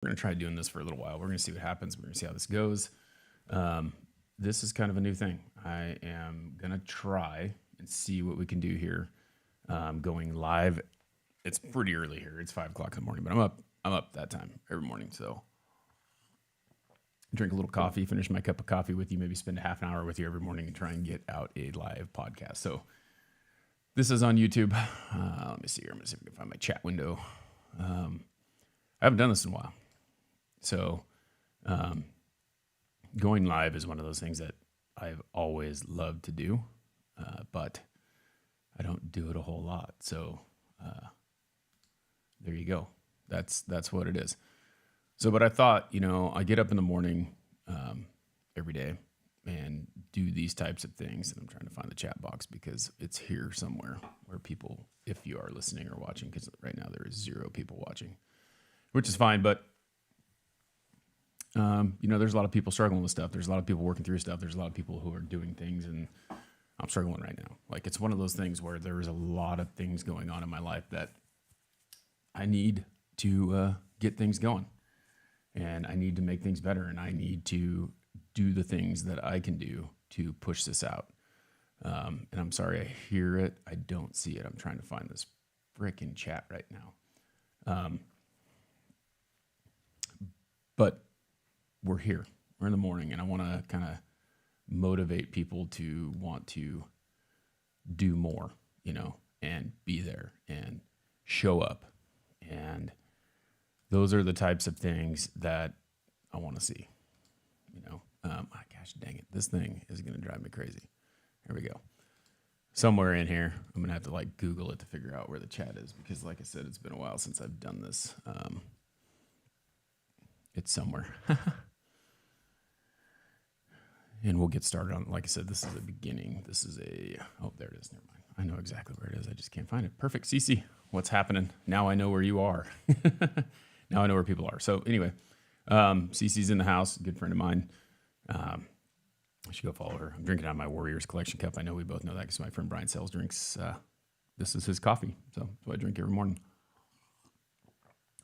We're going to try doing this for a little while. We're going to see what happens. We're going to see how this goes. This is kind of a new thing. I am going to try and see what we can do here. Going live. It's pretty early here. It's 5 o'clock in the morning, but I'm up that time every morning. So drink a little coffee, finish my cup of coffee with you, maybe spend a half an hour with you every morning and try and get out a live podcast. So this is on YouTube. Let me see here. I'm going to see if I can find my chat window. I haven't done this in a while. So going live is one of those things that I've always loved to do, but I don't do it a whole lot. So there you go. That's what it is. So, but I thought, I get up in the morning every day and do these types of things. And I'm trying to find the chat box because it's here somewhere where people, if you are listening or watching, because right now there is 0 people watching, which is fine. But, there's a lot of people struggling with stuff. There's a lot of people working through stuff. There's a lot of people who are doing things, and I'm struggling right now. Like, it's one of those things where there's a lot of things going on in my life that I need to get things going. And I need to make things better, and I need to do the things that I can do to push this out. And I'm sorry, I hear it. I don't see it. I'm trying to find this frickin' chat right now. But we're here. We're in the morning, and I want to kind of motivate people to want to do more, and be there and show up. And those are the types of things that I want to see, gosh, dang it. This thing is going to drive me crazy. Here we go. Somewhere in here, I'm going to have to Google it to figure out where the chat is, because like I said, it's been a while since I've done this. It's somewhere. And we'll get started on, like I said, this is the beginning. This is oh, there it is. Never mind. I know exactly where it is. I just can't find it. Perfect. Cece, what's happening? Now I know where you are. Now I know where people are. So anyway, Cece's in the house, a good friend of mine. I should go follow her. I'm drinking out of my Warriors Collection cup. I know we both know that because my friend Brian Sells drinks. This is his coffee. So that's what I drink every morning.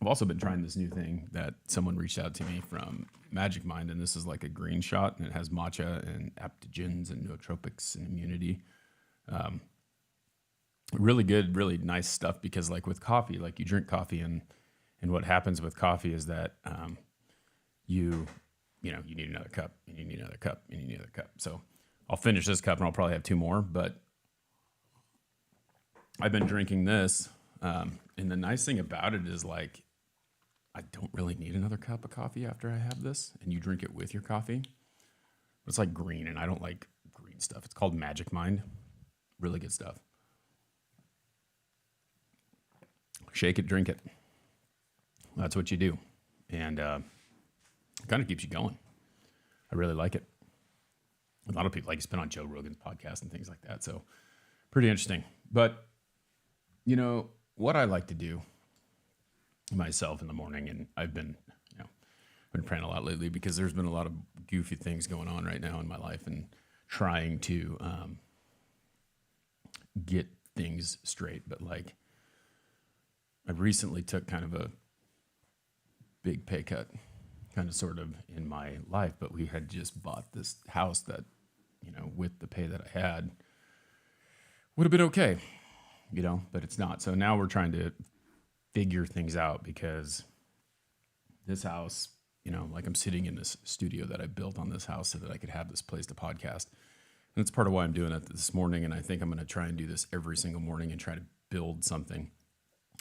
I've also been trying this new thing that someone reached out to me from Magic Mind, and this is like a green shot, and it has matcha and adaptogens and nootropics and immunity. Really good, really nice stuff, because with coffee, you drink coffee, and what happens with coffee is that you need another cup, and you need another cup, and you need another cup. So I'll finish this cup, and I'll probably have 2 more, but I've been drinking this, and the nice thing about it is I don't really need another cup of coffee after I have this, and you drink it with your coffee. It's green, and I don't like green stuff. It's called Magic Mind. Really good stuff. Shake it, drink it. That's what you do. And it kind of keeps you going. I really like it. A lot of people it's been on Joe Rogan's podcast and things like that. So pretty interesting. But, what I like to do myself in the morning, and I've been praying a lot lately because there's been a lot of goofy things going on right now in my life, and trying to get things straight. But I recently took kind of a big pay cut, kind of sort of in my life, but we had just bought this house that, with the pay that I had would have been okay, but it's not. So now we're trying to figure things out, because this house, I'm sitting in this studio that I built on this house so that I could have this place to podcast. And that's part of why I'm doing it this morning. And I think I'm going to try and do this every single morning and try to build something.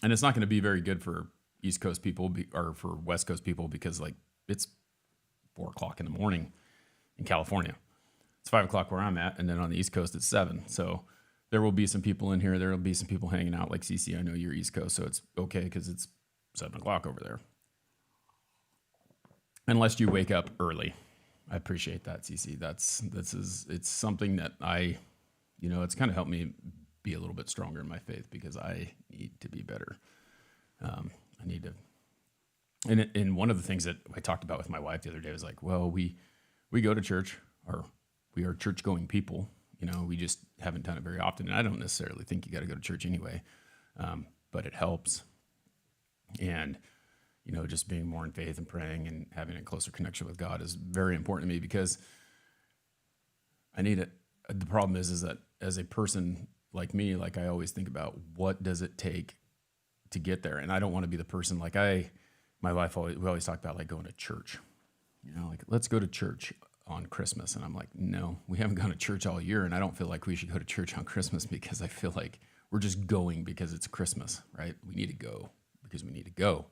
And it's not going to be very good for East Coast people or for West Coast people, because it's 4 o'clock in the morning in California. It's 5 o'clock where I'm at. And then on the East Coast, it's 7. So there will be some people in here. There will be some people hanging out. Like Cece, I know you're East Coast, so it's okay because it's 7 o'clock over there. Unless you wake up early. I appreciate that, Cece. It's something that it's kind of helped me be a little bit stronger in my faith, because I need to be better. I need to, and one of the things that I talked about with my wife the other day was well, we go to church, or we are church going people. We just haven't done it very often. And I don't necessarily think you got to go to church anyway, but it helps. And just being more in faith and praying and having a closer connection with God is very important to me because I need it. The problem is that as a person like me, like I always think about what does it take to get there? And I don't want to be the person like my wife we always talk about like going to church, like let's go to church on Christmas. And I'm like, no, we haven't gone to church all year. And I don't feel like we should go to church on Christmas because I feel like we're just going because it's Christmas, right? We need to go because we need to go.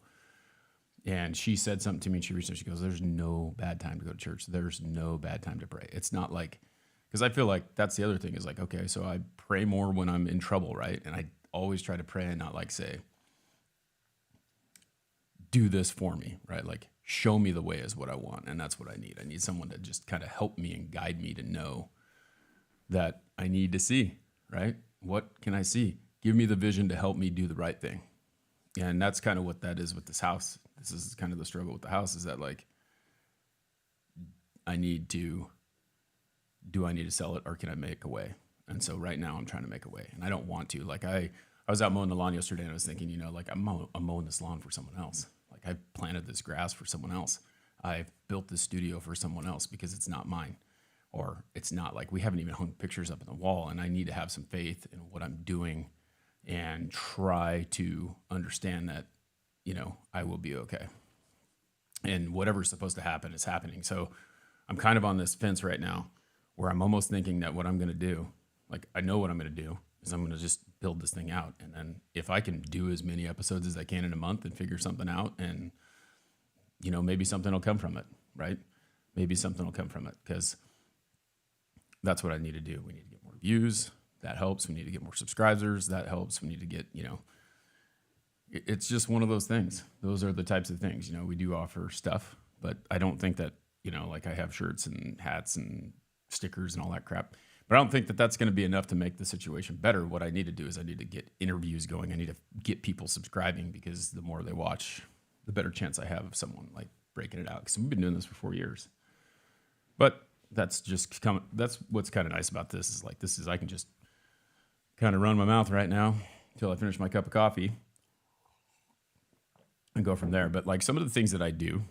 And she said something to me and she reached out, she goes, there's no bad time to go to church. There's no bad time to pray. It's not like, because I feel like that's the other thing is like, okay, so I pray more when I'm in trouble, right? And I always try to pray and not like say, do this for me, right? Like show me the way is what I want. And that's what I need. I need someone to just kind of help me and guide me to know that I need to see, right? What can I see? Give me the vision to help me do the right thing. And that's kind of what that is with this house. This is kind of the struggle with the house is that like, do I need to sell it or can I make a way? And so right now I'm trying to make a way and I don't want to. Like I was out mowing the lawn yesterday and I was thinking, like I'm mowing this lawn for someone else. Like I planted this grass for someone else. I've built this studio for someone else because it's not mine. Or it's not like we haven't even hung pictures up on the wall and I need to have some faith in what I'm doing and try to understand that, I will be okay. And whatever's supposed to happen is happening. So I'm kind of on this fence right now where I'm almost thinking that what I'm going to do, like I know what I'm going to do is I'm going to just build this thing out. And then if I can do as many episodes as I can in a month and figure something out and, maybe something will come from it, right? Maybe something will come from it because that's what I need to do. We need to get more views. That helps. We need to get more subscribers. That helps. We need to get, it's just one of those things. Those are the types of things, we do offer stuff, but I don't think that, like I have shirts and hats and stickers and all that crap, but I don't think that that's going to be enough to make the situation better. What I need to do is I need to get interviews going. I need to get people subscribing because the more they watch, the better chance I have of someone like breaking it out. Because we've been doing this for 4 years, but that's what's kind of nice about this is I can just kind of run my mouth right now until I finish my cup of coffee and go from there. But like some of the things that I do,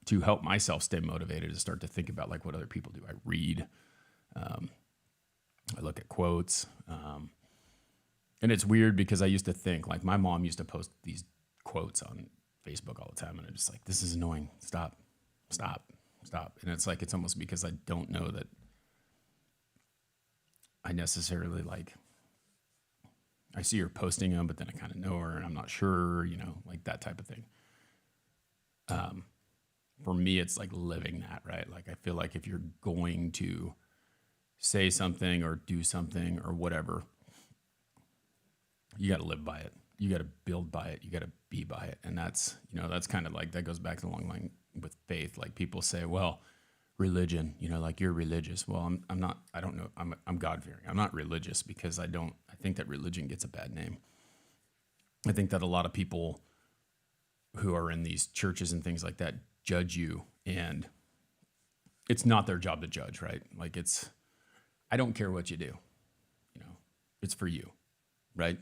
to help myself stay motivated is start to think about like what other people do. I read, I look at quotes, and it's weird because I used to think like my mom used to post these quotes on Facebook all the time. And I'm just like, this is annoying. Stop. And it's like, it's almost because I don't know that I necessarily like, I see her posting them, but then I kind of know her and I'm not sure, like that type of thing. For me, it's like living that, right? Like, I feel like if you're going to say something or do something or whatever, you got to live by it. You got to build by it. You got to be by it. And that's, that's kind of like, that goes back to the long line with faith. Like people say, well, religion, like you're religious. Well, I'm not, I don't know. I'm God-fearing. I'm not religious because I think that religion gets a bad name. I think that a lot of people who are in these churches and things like that judge you, and it's not their job to judge, right? Like I don't care what you do, it's for you, right?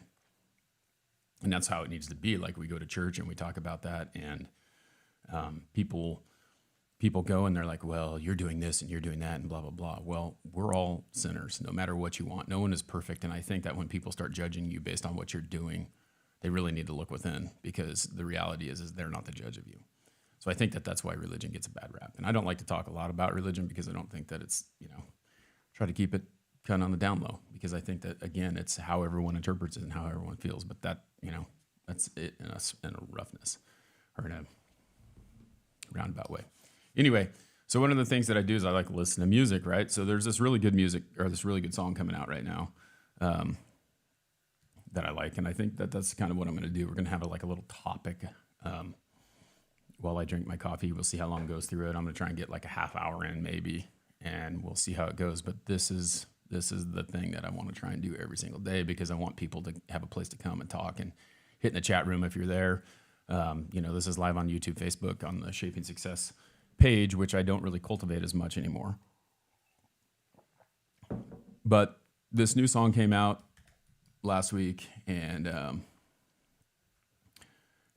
And that's how it needs to be. Like we go to church and we talk about that, and people go and they're like, well, you're doing this and you're doing that and blah, blah, blah. Well, we're all sinners, no matter what you want. No one is perfect. And I think that when people start judging you based on what you're doing, they really need to look within, because the reality is they're not the judge of you. So I think that that's why religion gets a bad rap. And I don't like to talk a lot about religion because I don't think that it's, try to keep it kind of on the down low, because I think that, again, it's how everyone interprets it and how everyone feels. But that, that's it in a roughness or in a roundabout way. Anyway, so one of the things that I do is I like to listen to music, right? So there's this really good music, or this really good song coming out right now that I like. And I think that that's kind of what I'm going to do. We're going to have a little topic while I drink my coffee. We'll see how long it goes through it. I'm going to try and get like a half hour in maybe, and we'll see how it goes. But this is the thing that I want to try and do every single day, because I want people to have a place to come and talk and hit in the chat room if you're there. This is live on YouTube, Facebook, on the Shaping Success page, which I don't really cultivate as much anymore. But this new song came out last week, and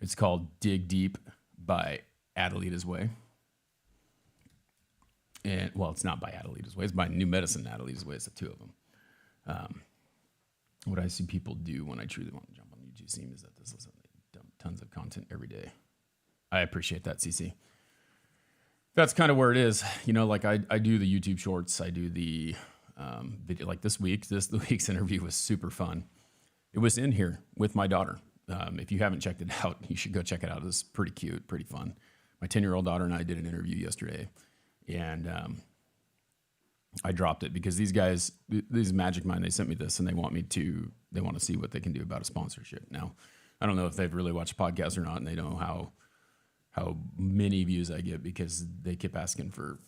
It's called Dig Deep by Adelita's Way. And well, it's not by Adelita's Way. It's by New Medicine Adelita's Way. It's the two of them. What I see people do when I truly want to jump on YouTube Theme is that this is they dump tons of content every day. I appreciate that, CC. That's kind of where it is. You know, like I do the YouTube shorts. I do the video. Like this week's interview was super fun. It was in here with my daughter. If you haven't checked it out, you should go check it out. It's pretty cute, pretty fun. My 10-year-old daughter and I did an interview yesterday, and I dropped it because these guys, these Magic Mind, they sent me this and they want to see what they can do about a sponsorship. Now, I don't know if they've really watched the podcast or not, and they know how many views I get because they kept asking for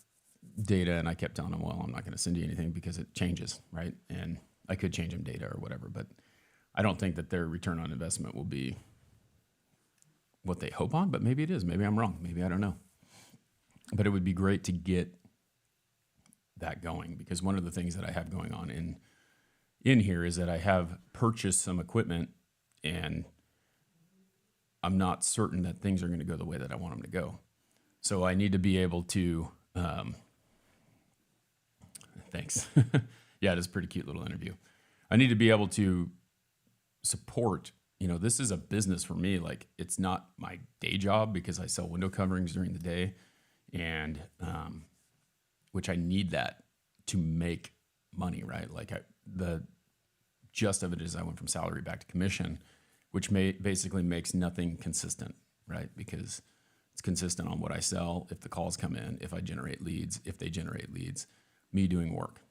data, and I kept telling them, well, I'm not going to send you anything because it changes, right? And I could change them data or whatever, but I don't think that their return on investment will be what they hope on, but maybe it is. Maybe I'm wrong. Maybe I don't know. But it would be great to get that going, because one of the things that I have going on in here is that I have purchased some equipment, and I'm not certain that things are going to go the way that I want them to go. So I need to be able to, thanks. Yeah, it is a pretty cute little interview. I need to be able to support, you know, this is a business for me. Like, it's not my day job because I sell window coverings during the day, and which I need that to make money, right? Like the gist of it is I went from salary back to commission, which basically makes nothing consistent, right? Because it's consistent on what I sell, if the calls come in, if I generate leads, if they generate leads, me doing work.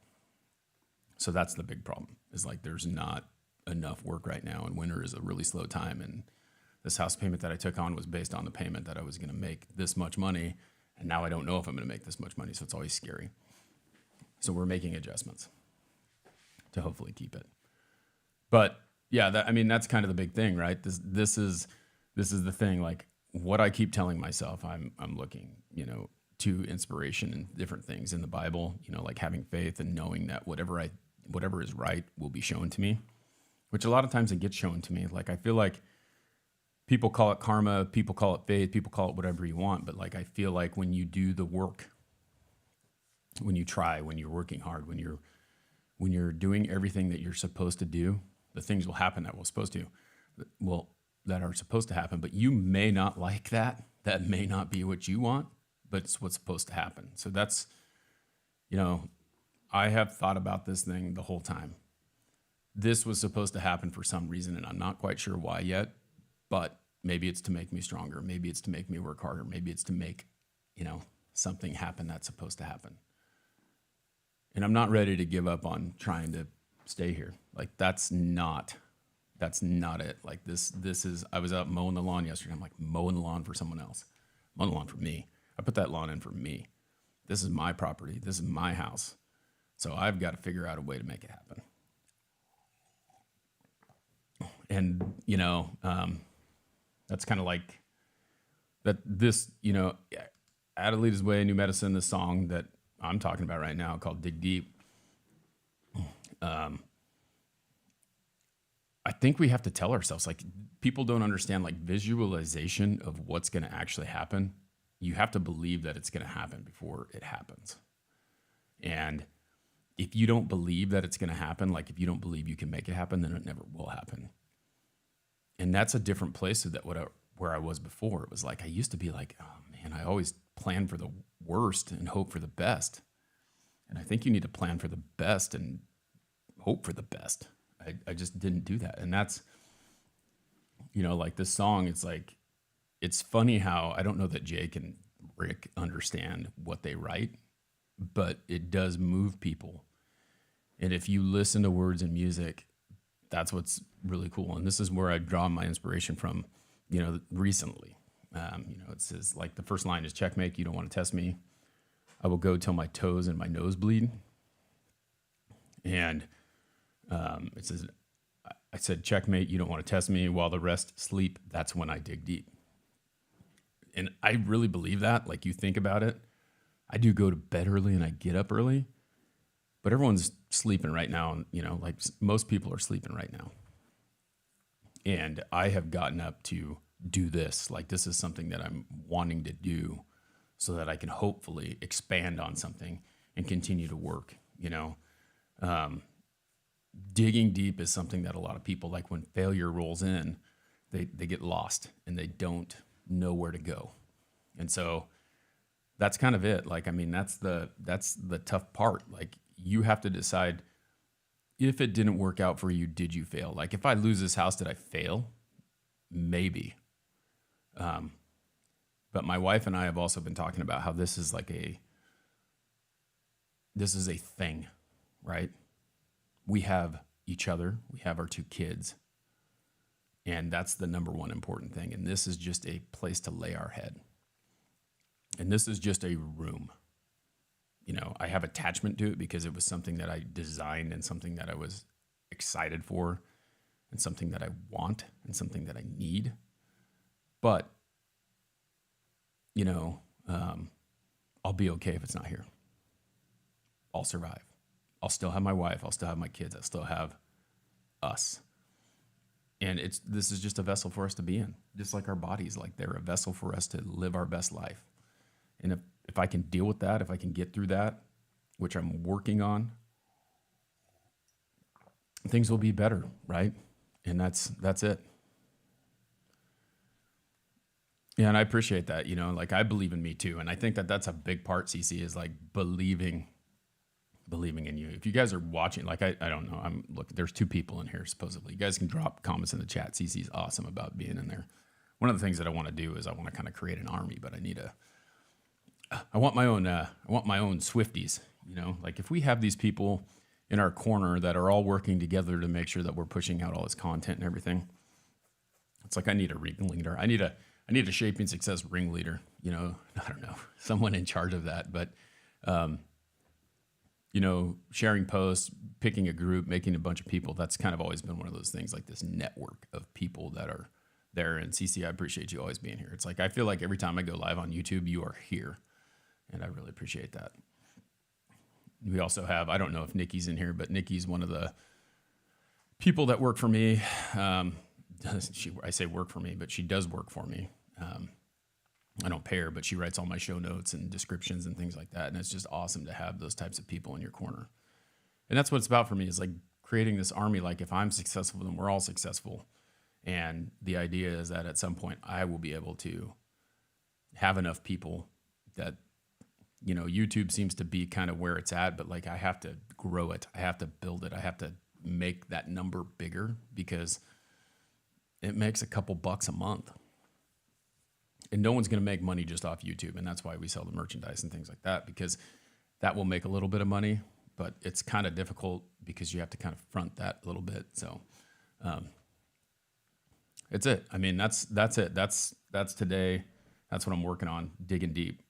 So that's the big problem, is like there's not enough work right now, and winter is a really slow time. And this house payment that I took on was based on the payment that I was going to make this much money, and now I don't know if I'm going to make this much money, so it's always scary. So we're making adjustments to hopefully keep it. But yeah, that's kind of the big thing, right? This is the thing. Like, what I keep telling myself, I'm looking, you know, to inspiration and different things in the Bible, you know, like having faith and knowing that whatever is right will be shown to me, which a lot of times it gets shown to me. Like, I feel like people call it karma, people call it faith, people call it whatever you want. But like, I feel like when you do the work, when you try, when you're working hard, when you're doing everything that you're supposed to do, the things will happen that are supposed to happen. But you may not like that. That may not be what you want, but it's what's supposed to happen. So that's, you know, I have thought about this thing the whole time. This was supposed to happen for some reason, and I'm not quite sure why yet, but maybe it's to make me stronger. Maybe it's to make me work harder. Maybe it's to make, you know, something happen that's supposed to happen. And I'm not ready to give up on trying to stay here. Like, that's not it. Like this is, I was out mowing the lawn yesterday. I'm like, mowing the lawn for someone else, mowing the lawn for me. I put that lawn in for me. This is my property. This is my house. So I've got to figure out a way to make it happen. And, you know, that's kind of like that, this, you know, Adelita's Way, New Medicine, the song that I'm talking about right now called Dig Deep. I think we have to tell ourselves, like, people don't understand, like, visualization of what's going to actually happen. You have to believe that it's going to happen before it happens. And if you don't believe that it's going to happen, like if you don't believe you can make it happen, then it never will happen. And that's a different place to where I was before. It was like, I used to be like, oh man, I always plan for the worst and hope for the best. And I think you need to plan for the best and hope for the best. I just didn't do that. And that's, you know, like this song, it's like, it's funny how I don't know that Jake and Rick understand what they write, but it does move people. And if you listen to words and music, that's what's really cool. And this is where I draw my inspiration from, you know, recently. You know, it says, like, the first line is, checkmate, you don't want to test me. I will go till my toes and my nose bleed. And it says, I said, checkmate, you don't want to test me. While the rest sleep, that's when I dig deep. And I really believe that. Like, you think about it, I do go to bed early and I get up early, but everyone's sleeping right now. And, you know, like most people are sleeping right now. And I have gotten up to do this. Like, this is something that I'm wanting to do so that I can hopefully expand on something and continue to work, digging deep is something that a lot of people, like when failure rolls in, they get lost and they don't know where to go. And so that's kind of it. Like, I mean, that's the tough part. Like, you have to decide, if it didn't work out for you, did you fail? Like, if I lose this house, did I fail? Maybe. But my wife and I have also been talking about how this is a thing, right? We have each other, we have our 2 kids, and that's the number one important thing. And this is just a place to lay our head. And this is just a room. I have attachment to it because it was something that I designed and something that I was excited for and something that I want and something that I need. But, I'll be okay if it's not here. I'll survive. I'll still have my wife. I'll still have my kids. I'll still have us. And this is just a vessel for us to be in, just like our bodies. Like, they're a vessel for us to live our best life. And if I can deal with that, if I can get through that, which I'm working on, things will be better, right? And that's it. Yeah, and I appreciate that. Like, I believe in me too, and I think that that's a big part. CC is like believing in you. If you guys are watching, like, I don't know. There's 2 people in here supposedly. You guys can drop comments in the chat. CC's awesome about being in there. One of the things that I want to do is I want to kind of create an army, but I want my own Swifties. Like, if we have these people in our corner that are all working together to make sure that we're pushing out all this content and everything, it's like I need a ringleader. I need a Shaping Success ringleader. I don't know, someone in charge of that. But sharing posts, picking a group, making a bunch of people, that's kind of always been one of those things, like this network of people that are there. And CC, I appreciate you always being here. It's like, I feel like every time I go live on YouTube, you are here. And I really appreciate that. We also have, I don't know if Nikki's in here, but Nikki's one of the people that work for me. I say work for me, but she does work for me. I don't pay her, but she writes all my show notes and descriptions and things like that. And it's just awesome to have those types of people in your corner. And that's what it's about for me, is like creating this army. Like, if I'm successful, then we're all successful. And the idea is that at some point I will be able to have enough people that, YouTube seems to be kind of where it's at, but like, I have to grow it. I have to build it. I have to make that number bigger, because it makes a couple bucks a month. And no one's going to make money just off YouTube. And that's why we sell the merchandise and things like that, because that will make a little bit of money, but it's kind of difficult because you have to kind of front that a little bit. So, it's it. I mean, that's it. That's today. That's what I'm working on, digging deep,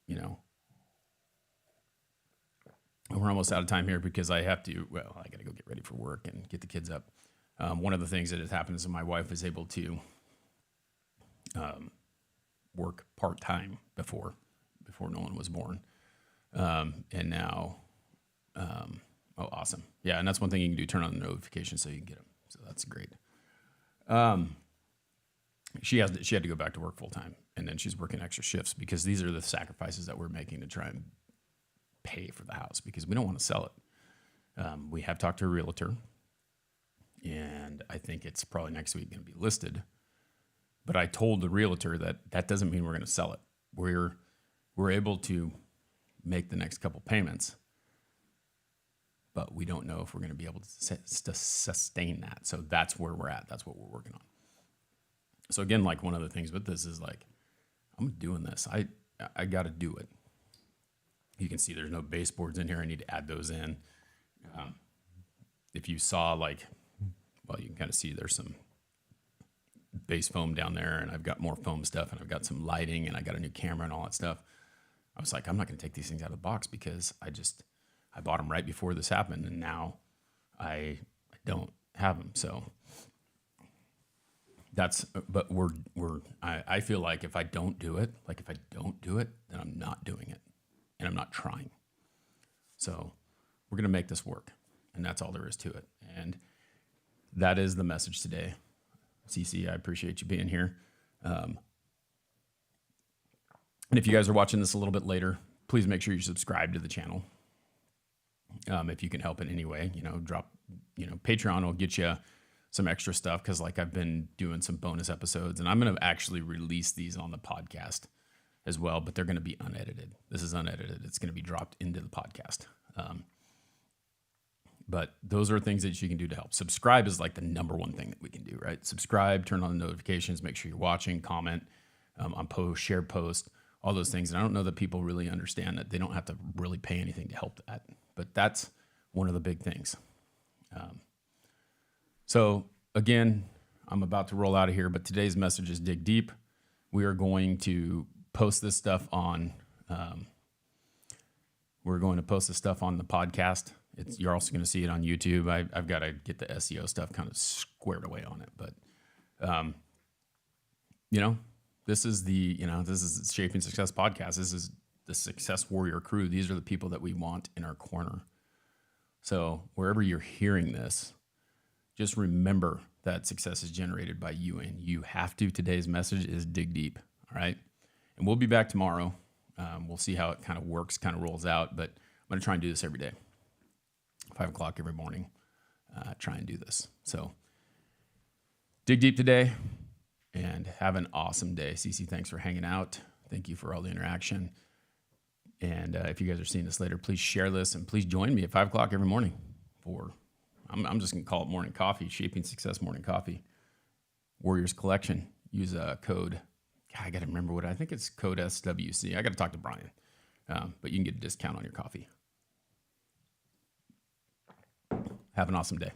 We're almost out of time here because I got to go get ready for work and get the kids up. One of the things that has happened is that my wife is able to work part-time before Nolan was born. And now, awesome. Yeah. And that's one thing you can do, turn on the notifications so you can get them. So that's great. She had to go back to work full-time, and then she's working extra shifts because these are the sacrifices that we're making to try and pay for the house, because we don't want to sell it. We have talked to a realtor, and I think it's probably next week going to be listed. But I told the realtor that doesn't mean we're going to sell it. We're able to make the next couple payments, but we don't know if we're going to be able to sustain that. So that's where we're at. That's what we're working on. So again, like, one of the things with this is like, I'm doing this. I got to do it. You can see there's no baseboards in here. I need to add those in. If you saw, you can kind of see there's some base foam down there, and I've got more foam stuff, and I've got some lighting, and I got a new camera and all that stuff. I was like, I'm not going to take these things out of the box because I bought them right before this happened, and now I don't have them. So I feel like if I don't do it, then I'm not doing it, and I'm not trying. So we're going to make this work, and that's all there is to it. And that is the message today. CC, I appreciate you being here. And if you guys are watching this a little bit later, please make sure you subscribe to the channel. If you can help in any way, Patreon will get you some extra stuff because like I've been doing some bonus episodes, and I'm going to actually release these on the podcast as well, but they're going to be unedited. This is unedited. It's going to be dropped into the podcast. But those are things that you can do to help. Subscribe is like the number one thing that we can do, right? Subscribe, turn on the notifications, make sure you're watching, comment on posts, share posts, all those things. And I don't know that people really understand that they don't have to really pay anything to help that. But that's one of the big things. So again, I'm about to roll out of here, but today's message is dig deep. We are going to post this stuff on, the podcast. You're also going to see it on YouTube. I've got to get the SEO stuff kind of squared away on it, but, this is the Shaping Success podcast. This is the Success Warrior crew. These are the people that we want in our corner. So wherever you're hearing this, just remember that success is generated by you, and you have to. Today's message is dig deep. All right. And we'll be back tomorrow. We'll see how it kind of works, kind of rolls out, but I'm going to try and do this every day. 5 o'clock every morning, try and do this. So dig deep today and have an awesome day. Cece, thanks for hanging out. Thank you for all the interaction. And if you guys are seeing this later, please share this and please join me at 5 o'clock every morning for, I'm just going to call it morning coffee, Shaping Success Morning Coffee. Warriors Collection. Use a code. God, I got to remember I think it's code SWC. I got to talk to Brian, but you can get a discount on your coffee. Have an awesome day.